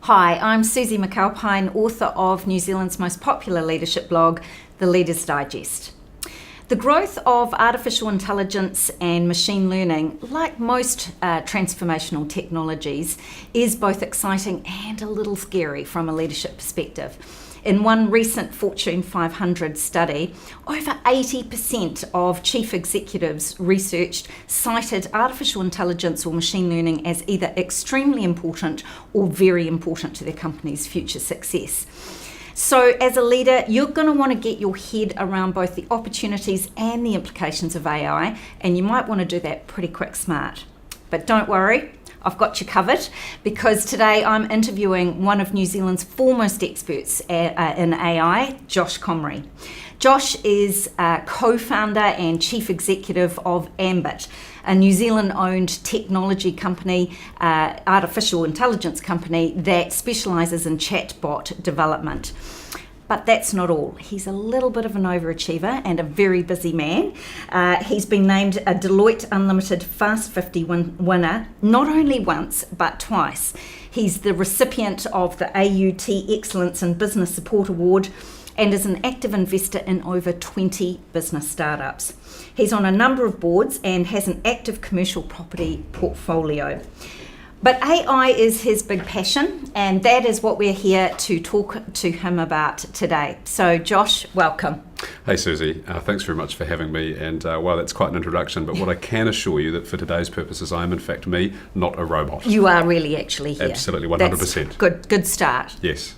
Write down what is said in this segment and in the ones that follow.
Hi, I'm Suzi McAlpine, author of New Zealand's most popular leadership blog, The Leader's Digest. The growth of artificial intelligence and machine learning, like most transformational technologies, is both exciting and a little scary from a leadership perspective. In one recent Fortune 500 study, over 80% of chief executives researched cited artificial intelligence or machine learning as either extremely important or very important to their company's future success. So as a leader, you're going to want to get your head around both the opportunities and the implications of AI, and you might want to do that pretty quick smart. But don't worry, I've got you covered, because today I'm interviewing one of New Zealand's foremost experts in AI, Josh Comrie. Josh is co-founder and chief executive of Ambit, a New Zealand-owned technology company, artificial intelligence company that specialises in chatbot development. But that's not all. He's a little bit of an overachiever and a very busy man. He's been named a Deloitte Unlimited Fast 50 winner, not only once, but twice. He's the recipient of the AUT Excellence in Business Support Award and is an active investor in over 20 business startups. He's on a number of boards and has an active commercial property portfolio. But AI is his big passion, and that is what we're here to talk to him about today. So Josh, welcome. Hey Suzi, thanks very much for having me, and well, that's quite an introduction, but what I can assure you that for today's purposes I am in fact me, not a robot. You are really actually here. Absolutely, 100%. That's good start. Yes.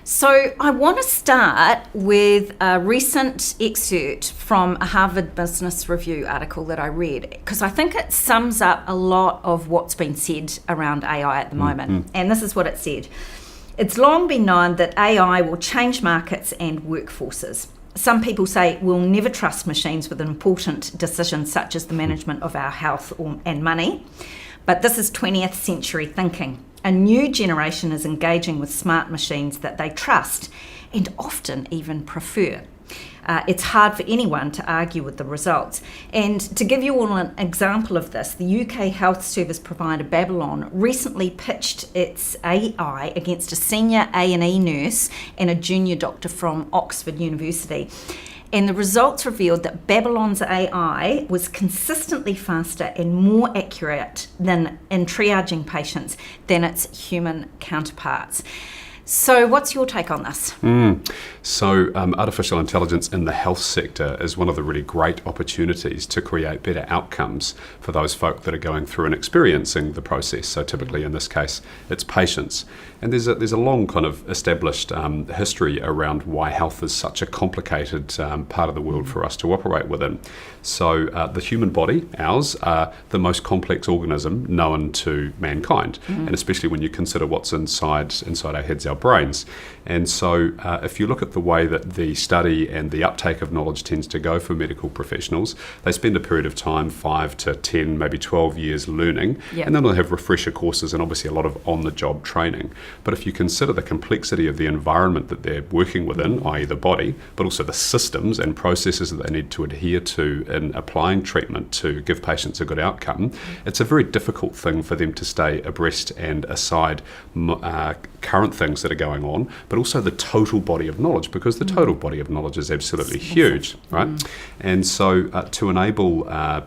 So I want to start with a recent excerpt from a Harvard Business Review article that I read, because I think it sums up a lot of what's been said around AI at the moment. And this is what it said. It's long been known that AI will change markets and workforces. Some people say we'll never trust machines with important decisions such as the management of our health and money. But this is 20th century thinking. A new generation is engaging with smart machines that they trust and often even prefer. It's hard for anyone to argue with the results. And to give you all an example of this, the UK health service provider Babylon recently pitched its AI against a senior A&E nurse and a junior doctor from Oxford University. And the results revealed that Babylon's AI was consistently faster and more accurate than in triaging patients than its human counterparts. So what's your take on this? So artificial intelligence in the health sector is one of the really great opportunities to create better outcomes for those folk that are going through and experiencing the process. So typically in this case, it's patients. And there's a long kind of established history around why health is such a complicated part of the world for us to operate within. So the human body, ours, are the most complex organism known to mankind, and especially when you consider what's inside our heads, our brains. And so if you look at the way that the study and the uptake of knowledge tends to go for medical professionals, they spend a period of time, 5 to 10, maybe 12 years learning, and then they'll have refresher courses and obviously a lot of on-the-job training. But if you consider the complexity of the environment that they're working within, i.e. the body, but also the systems and processes that they need to adhere to in applying treatment to give patients a good outcome, it's a very difficult thing for them to stay abreast and aside current things that are going on, but also the total body of knowledge, because the total body of knowledge is absolutely huge, right? And so to enable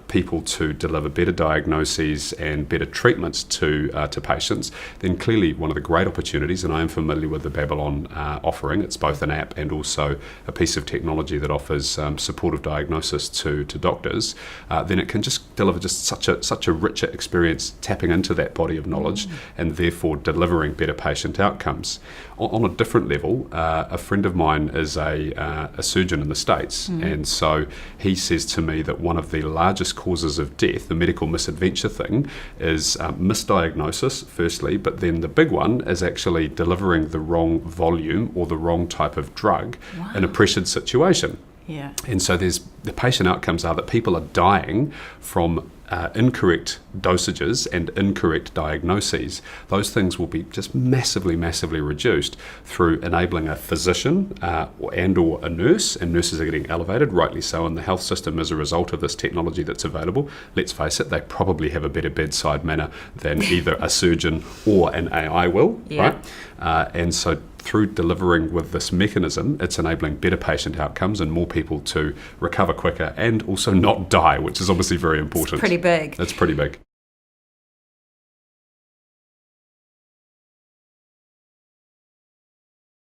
people to deliver better diagnoses and better treatments to patients, then clearly one of the great opportunities, and I am familiar with the Babylon offering, it's both an app and also a piece of technology that offers supportive diagnosis to doctors, then it can just deliver just such a richer experience tapping into that body of knowledge and therefore delivering better patient outcomes. On a different level, a friend of mine is a surgeon in the States, and so he says to me that one of the largest causes of death, the medical misadventure thing, is misdiagnosis firstly, but then the big one is actually delivering the wrong volume or the wrong type of drug in a pressured situation. Yeah. And so the patient outcomes are that people are dying from incorrect dosages and incorrect diagnoses. Those things will be just massively, massively reduced through enabling a physician and or a nurse, and nurses are getting elevated, rightly so, in the health system as a result of this technology that's available. Let's face it, they probably have a better bedside manner than either a surgeon or an AI will, Yeah. right? And so through delivering with this mechanism, it's enabling better patient outcomes and more people to recover quicker and also not die, which is obviously very important. Pretty big. It's pretty big.